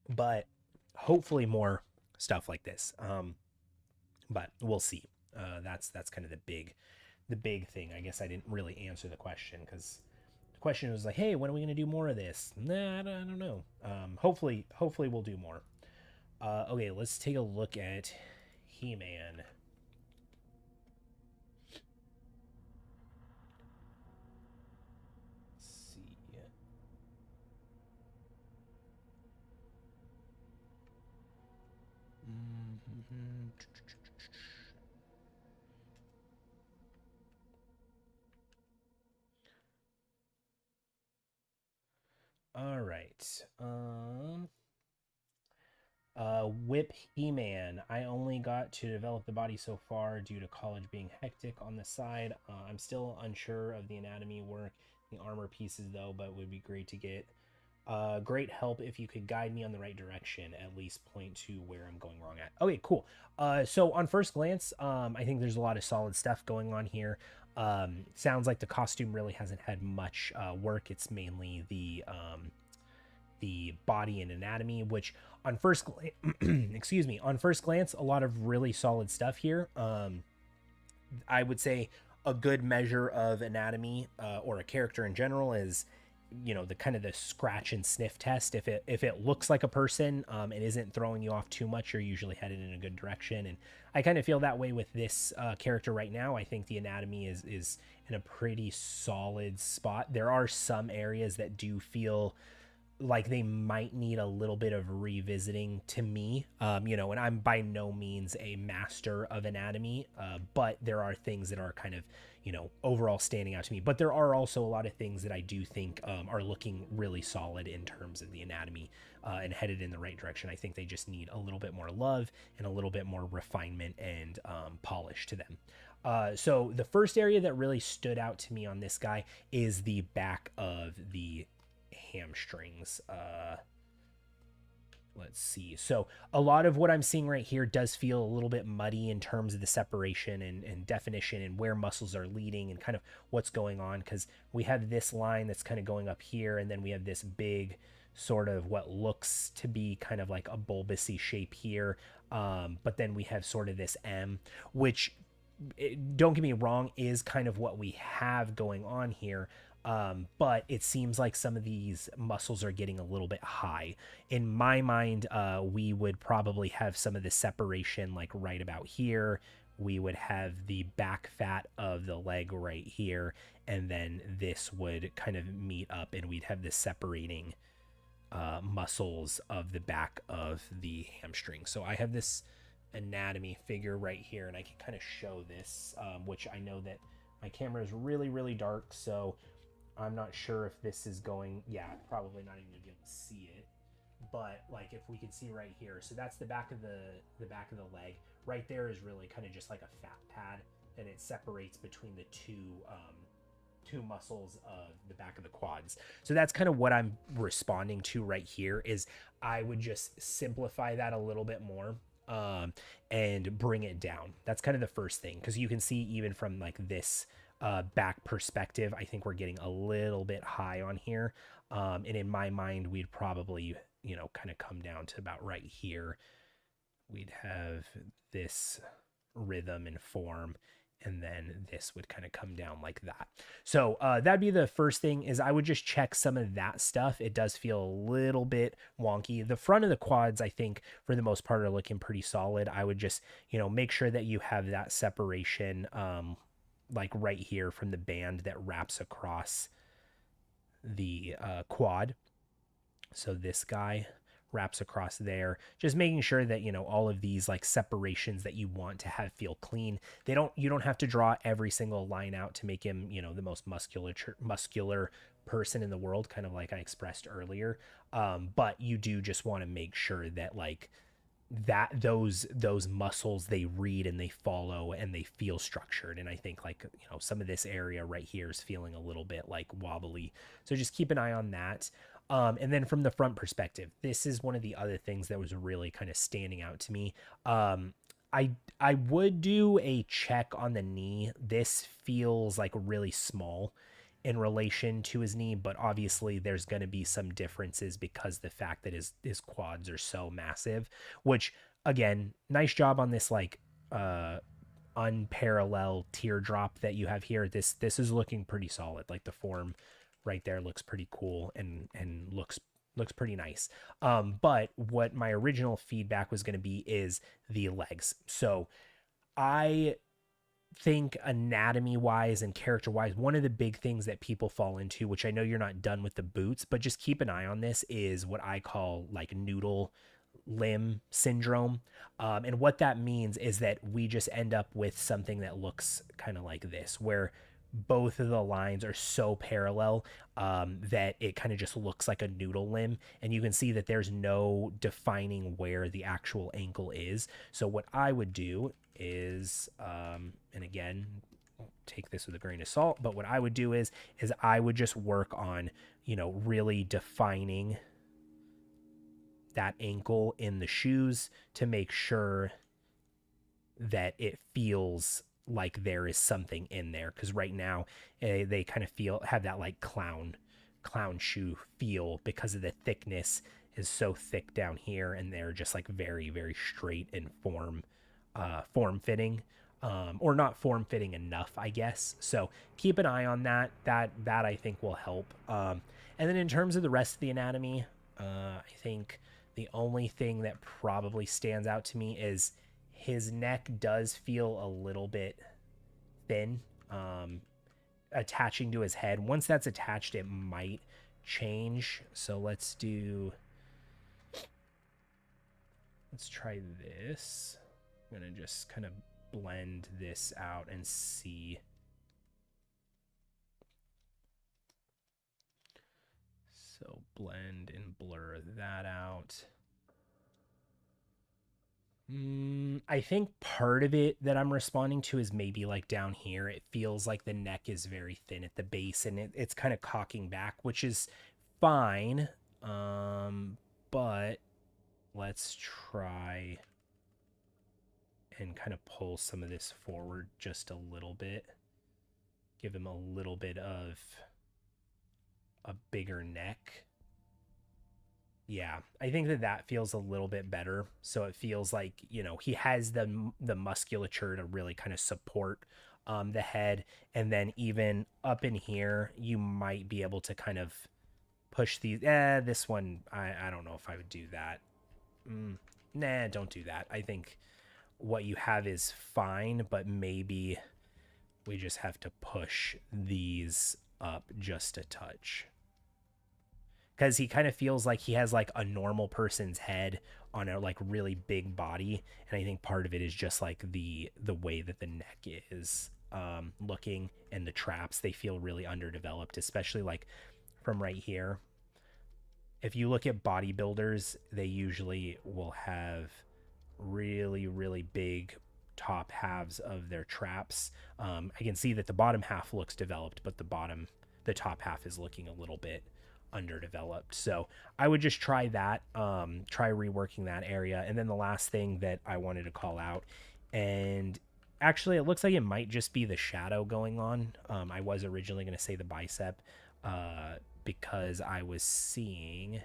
But hopefully more stuff like this. But we'll see. That's kind of the big thing. I guess I didn't really answer the question because the question was like, hey, when are we going to do more of this? Nah, I don't know. Hopefully we'll do more. Okay, let's take a look at He-Man. Let's see. Mm-hmm. All right. Whip He-Man. I only got to develop the body so far due to college being hectic on the side. I'm still unsure of the anatomy work, the armor pieces though, but would be great to get. Great help if you could guide me on the right direction, at least point to where I'm going wrong at. Okay, cool. So on first glance, I think there's a lot of solid stuff going on here. Sounds like the costume really hasn't had much work. It's mainly the body and anatomy, which on first excuse me, on first glance, a lot of really solid stuff here. I would say a good measure of anatomy or a character in general is, you know, the kind of the scratch and sniff test. If it looks like a person and isn't throwing you off too much, you're usually headed in a good direction. And I kind of feel that way with this character right now. I think the anatomy is in a pretty solid spot. There are some areas that do feel like they might need a little bit of revisiting to me. You know, and I'm by no means a master of anatomy, but there are things that are kind of, you know, overall standing out to me. But there are also a lot of things that I do think are looking really solid in terms of the anatomy and headed in the right direction. I think they just need a little bit more love and a little bit more refinement and polish to them. So the first area that really stood out to me on this guy is the back of the hamstrings. Let's see. So a lot of what I'm seeing right here does feel a little bit muddy in terms of the separation and definition and where muscles are leading and kind of what's going on, because we have this line that's kind of going up here, and then we have this big sort of what looks to be kind of like a bulbousy shape here, but then we have sort of this M, which, don't get me wrong, is kind of what we have going on here. But it seems like some of these muscles are getting a little bit high. In my mind, we would probably have some of the separation like right about here. We would have the back fat of the leg right here, and then this would kind of meet up, and we'd have the separating muscles of the back of the hamstring. So I have this anatomy figure right here, and I can kind of show this, which I know that my camera is really dark, so I'm not sure if this is going, yeah, probably not even gonna be able to see it, but like if we can see right here, so that's the back of the back of the leg. Right there is really kind of just like a fat pad, and it separates between the two muscles of the back of the quads. So that's kind of what I'm responding to right here is I would just simplify that a little bit more, um, and bring it down. That's kind of the first thing, because you can see even from like this back perspective, I think we're getting a little bit high on here. And in my mind, we'd probably, kind of come down to about right here. We'd have this rhythm and form, and then this would kind of come down like that. So that'd be the first thing, is I would just check some of that stuff. It does feel a little bit wonky. The front of the quads, I think for the most part, are looking pretty solid. I would just, make sure that you have that separation, like right here from the band that wraps across the quad. So this guy wraps across there, just making sure that all of these like separations that you want to have feel clean. You don't have to draw every single line out to make him the most muscular person in the world, kind of like I expressed earlier. But you do just want to make sure that like that those muscles, they read and they follow and they feel structured. And I think like some of this area right here is feeling a little bit like wobbly, so just keep an eye on that. And then from the front perspective, this is one of the other things that was really kind of standing out to me. I would do a check on the knee. This feels like really small in relation to his knee, but obviously there's going to be some differences because the fact that his quads are so massive, which again, nice job on this like unparalleled teardrop that you have here. This is looking pretty solid. Like the form right there looks pretty cool and looks pretty nice. But what my original feedback was going to be is the legs. So I think anatomy wise and character wise, one of the big things that people fall into, which I know you're not done with the boots, but just keep an eye on this, is what I call like noodle limb syndrome. And what that means is that we just end up with something that looks kind of like this, where both of the lines are so parallel, that it kind of just looks like a noodle limb. And you can see that there's no defining where the actual ankle is. So what I would do is, and again, take this with a grain of salt, but what I would do is I would just work on, really defining that ankle in the shoes to make sure that it feels like there is something in there, because right now they kind of have that like clown shoe feel because of the thickness is so thick down here, and they're just like very, very straight and form fitting, or not form fitting enough, I guess. So keep an eye on that I think will help. And then in terms of the rest of the anatomy, I think the only thing that probably stands out to me is his neck does feel a little bit thin, attaching to his head. Once that's attached, it might change. So let's try this. I'm going to just kind of blend this out and see. So blend and blur that out. I think part of it that I'm responding to is maybe like down here. It feels like the neck is very thin at the base, and it's kind of cocking back, which is fine. But let's try and kind of pull some of this forward just a little bit. Give him a little bit of a bigger neck. Yeah, I think that feels a little bit better. So it feels like, he has the musculature to really kind of support the head. And then even up in here, you might be able to kind of push these. This one, I don't know if I would do that. Nah, don't do that. I think what you have is fine, but maybe we just have to push these up just a touch, because he kind of feels like he has like a normal person's head on a like really big body. And I think part of it is just like the way that the neck is looking, and the traps, they feel really underdeveloped, especially like from right here. If you look at bodybuilders, they usually will have really, really big top halves of their traps. I can see that the bottom half looks developed, but the top half is looking a little bit underdeveloped. So I would just try that, try reworking that area. And then the last thing that I wanted to call out, and actually it looks like it might just be the shadow going on. I was originally going to say the bicep, because I was seeing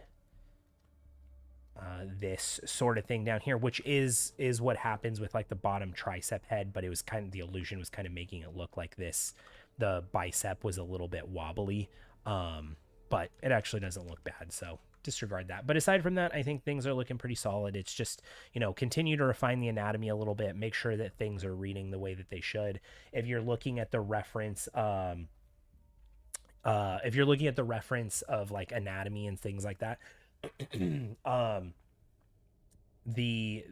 this sort of thing down here, which is what happens with like the bottom tricep head, but it was kind of, the illusion was kind of making it look like this, the bicep was a little bit wobbly, but it actually doesn't look bad, so disregard that. But aside from that, I think things are looking pretty solid. It's just, continue to refine the anatomy a little bit, make sure that things are reading the way that they should. If you're looking at the reference, of like anatomy and things like that, the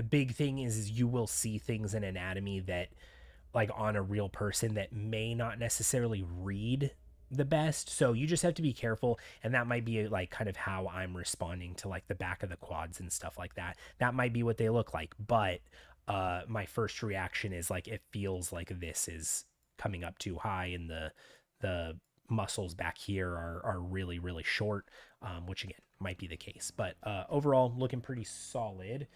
big thing is you will see things in anatomy that, like on a real person, that may not necessarily read the best. So you just have to be careful, and that might be like kind of how I'm responding to like the back of the quads and stuff like that. That might be what they look like, but my first reaction is like, it feels like this is coming up too high, and the muscles back here are really, really short, which again might be the case. But overall, looking pretty solid.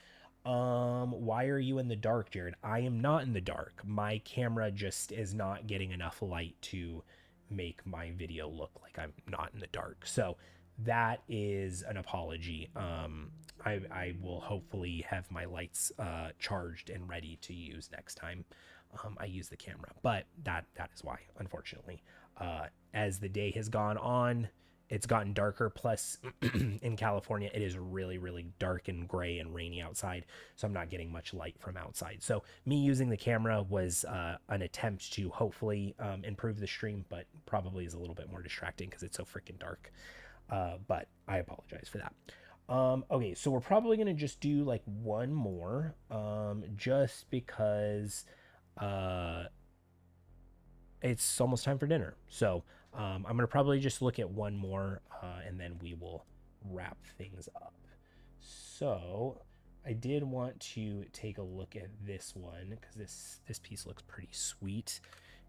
Why are you in the dark, Jared? I am not in the dark. My camera just is not getting enough light to make my video look like I'm not in the dark. So that is an apology. I will hopefully have my lights charged and ready to use next time I use the camera. But that is why, unfortunately. As the day has gone on, it's gotten darker. Plus, in California, it is really, really dark and gray and rainy outside, so I'm not getting much light from outside. So me using the camera was an attempt to hopefully improve the stream, but probably is a little bit more distracting because it's so freaking dark. But I apologize for that. Okay, so we're probably going to just do like one more, just because it's almost time for dinner. So I'm going to probably just look at one more, and then we will wrap things up. So I did want to take a look at this one, because this piece looks pretty sweet,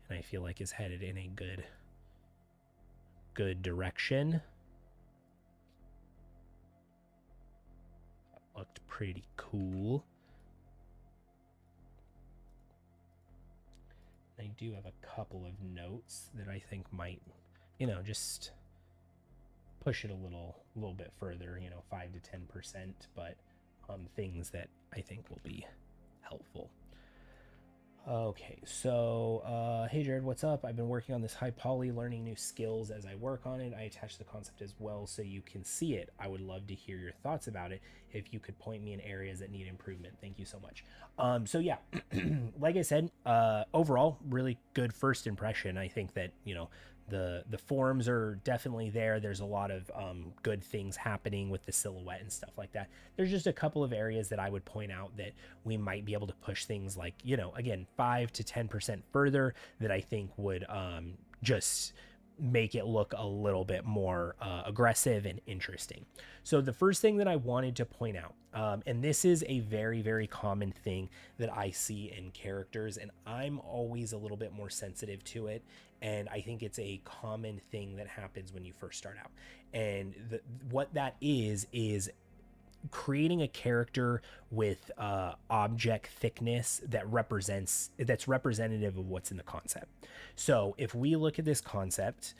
and I feel like is headed in a good direction. That looked pretty cool. I do have a couple of notes that I think might, just push it a little bit further, 5 to 10%, but things that I think will be helpful. Okay, so hey Jared, what's up? I've been working on this high poly, learning new skills as I work on it. I attached the concept as well so you can see it. I would love to hear your thoughts about it. If you could point me in areas that need improvement. Thank you so much. So yeah, like I said, overall, really good first impression. I think that, the forms are definitely there. There's a lot of good things happening with the silhouette and stuff like that. There's just a couple of areas that I would point out that we might be able to push things like, again, 5 to 10% further, that I think would just make it look a little bit more aggressive and interesting. So the first thing that I wanted to point out, and this is a very, very common thing that I see in characters, and I'm always a little bit more sensitive to it, and I think it's a common thing that happens when you first start out. And what that is creating a character with object thickness that's representative of what's in the concept. So if we look at this concept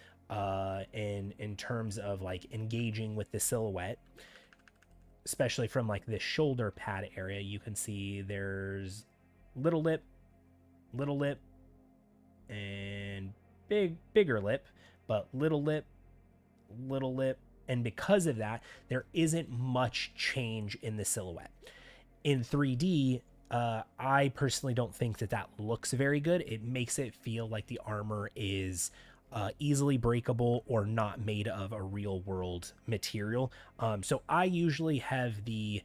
in terms of like engaging with the silhouette, especially from like this shoulder pad area, you can see there's little lip, and bigger lip, but little lip, and because of that, there isn't much change in the silhouette. In 3D, I personally don't think that looks very good. It makes it feel like the armor is easily breakable or not made of a real world material. So I usually have the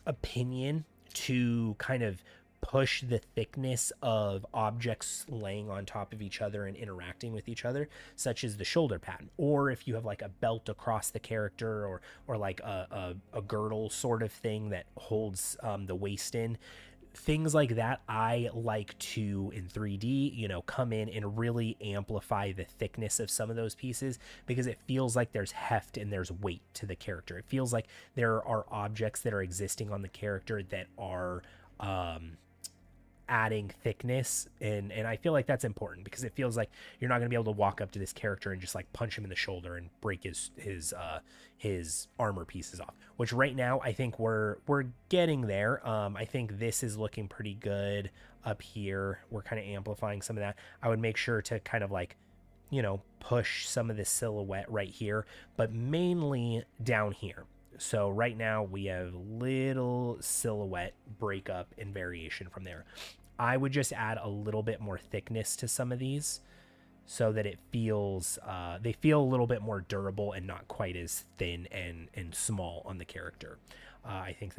opinion to kind of push the thickness of objects laying on top of each other and interacting with each other, such as the shoulder pad, or if you have like a belt across the character, or like a girdle sort of thing that holds the waist in. things like that, I like to, in 3D, come in and really amplify the thickness of some of those pieces, because it feels like there's heft and there's weight to the character. It feels like there are objects that are existing on the character that are adding thickness, and I feel like that's important, because it feels like you're not going to be able to walk up to this character and just like punch him in the shoulder and break his armor pieces off, which right now I think we're getting there. I think this is looking pretty good up here. We're kind of amplifying some of that. I would make sure to kind of like, push some of the silhouette right here, but mainly down here. So right now we have little silhouette breakup and variation from there. I would just add a little bit more thickness to some of these, so that it feels, they feel a little bit more durable and not quite as thin and small on the character. I think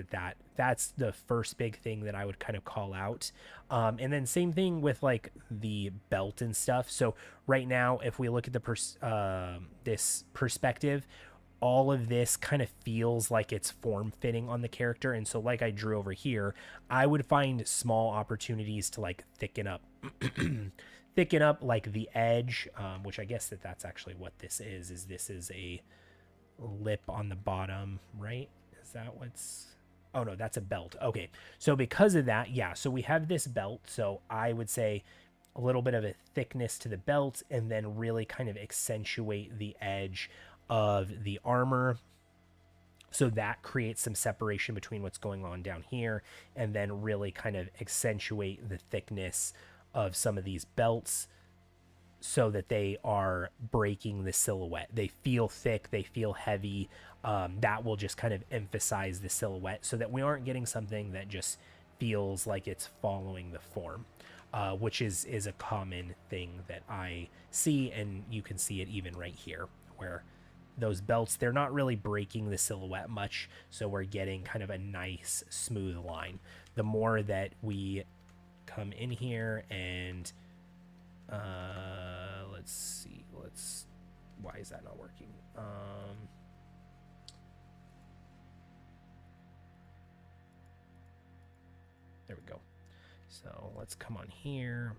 that's the first big thing that I would kind of call out. And then same thing with like the belt and stuff. So right now, if we look at this perspective, all of this kind of feels like it's form fitting on the character. And so like I drew over here, I would find small opportunities to like thicken up like the edge, which I guess that's actually what this is this is a lip on the bottom, right? Is that what's, oh no, that's a belt. Okay. So because of that, yeah, so we have this belt. So I would say a little bit of a thickness to the belt, and then really kind of accentuate the edge of the armor, so that creates some separation between what's going on down here, and then really kind of accentuate the thickness of some of these belts, so that they are breaking the silhouette. They feel thick, they feel heavy. That will just kind of emphasize the silhouette, so that we aren't getting something that just feels like it's following the form, which is a common thing that I see, and you can see it even right here, where those belts, they're not really breaking the silhouette much, so we're getting kind of a nice smooth line. The more that we come in here and let's see, why is that not working? There we go. So let's come on here.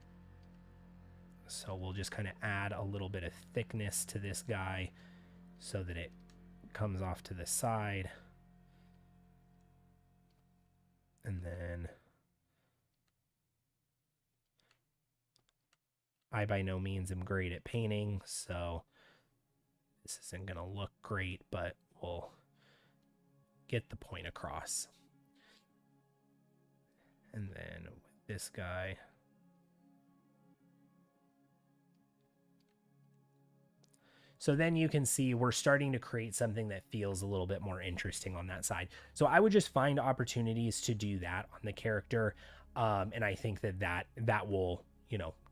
So we'll just kind of add a little bit of thickness to this guy, so that it comes off to the side. And then I by no means am great at painting, so this isn't going to look great, but we'll get the point across. And then with this guy, so then you can see we're starting to create something that feels a little bit more interesting on that side. So I would just find opportunities to do that on the character. And I think that will,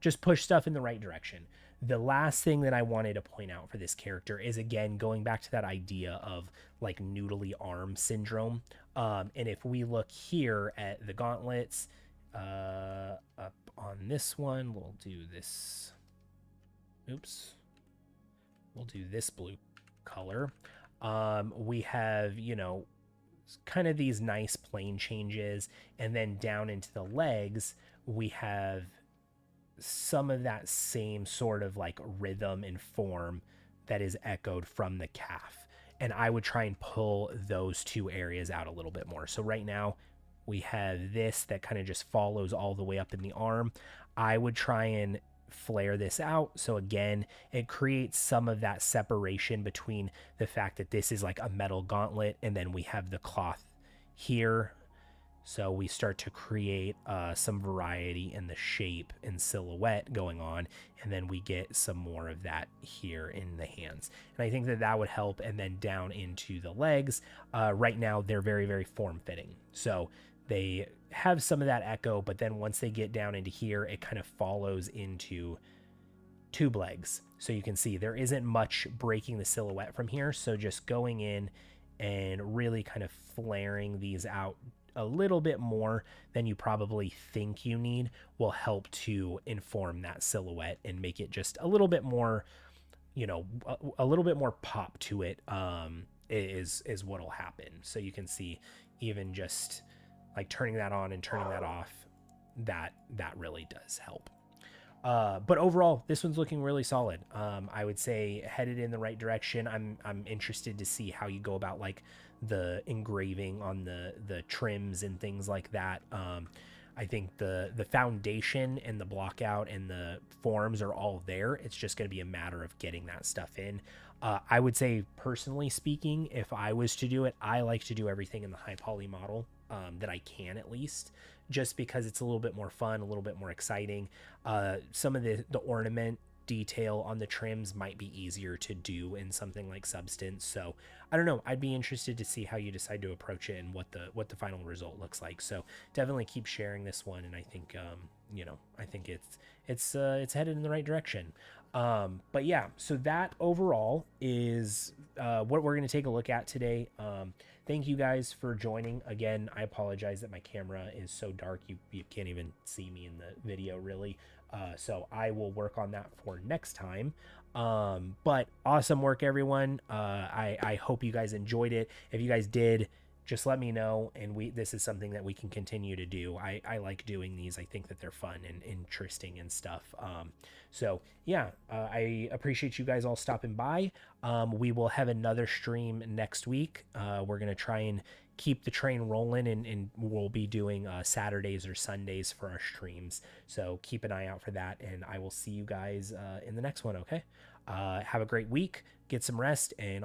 just push stuff in the right direction. The last thing that I wanted to point out for this character is, again, going back to that idea of like noodly arm syndrome. And if we look here at the gauntlets, up on this one, we'll do this. Oops. We'll do this blue color. We have, kind of these nice plane changes, and then down into the legs, we have some of that same sort of like rhythm and form that is echoed from the calf. And I would try and pull those two areas out a little bit more. So right now we have this that kind of just follows all the way up in the arm. I would try and flare this out, so again it creates some of that separation between the fact that this is like a metal gauntlet, and then we have the cloth here. So we start to create some variety in the shape and silhouette going on, and then we get some more of that here in the hands, and I think that would help. And then down into the legs, right now they're very, very form-fitting, so they have some of that echo, but then once they get down into here, it kind of follows into tube legs. So you can see there isn't much breaking the silhouette from here, so just going in and really kind of flaring these out a little bit more than you probably think you need will help to inform that silhouette and make it just a little bit more, a little bit more pop to it, is what'll happen. So you can see even just like turning that on and turning that off, that really does help. But overall, this one's looking really solid. I would say headed in the right direction. I'm interested to see how you go about like the engraving on the trims and things like that. I think the foundation and the block out and the forms are all there. It's just going to be a matter of getting that stuff in. I would say, personally speaking, if I was to do it, I like to do everything in the high poly model, that I can, at least, just because it's a little bit more fun, a little bit more exciting. Some of the ornament detail on the trims might be easier to do in something like Substance. So I don't know. I'd be interested to see how you decide to approach it and what the final result looks like. So definitely keep sharing this one, and I think I think it's headed in the right direction. But yeah, so that overall is what we're going to take a look at today. Thank you guys for joining. Again, I apologize that my camera is so dark you can't even see me in the video, really. So I will work on that for next time. But awesome work, everyone. I hope you guys enjoyed it. If you guys did, just let me know, and this is something that we can continue to do. I like doing these. I think that they're fun and interesting and stuff. So yeah, I appreciate you guys all stopping by. We will have another stream next week. We're gonna try and keep the train rolling, and we'll be doing Saturdays or Sundays for our streams. So keep an eye out for that, and I will see you guys in the next one. Okay. Have a great week. Get some rest, and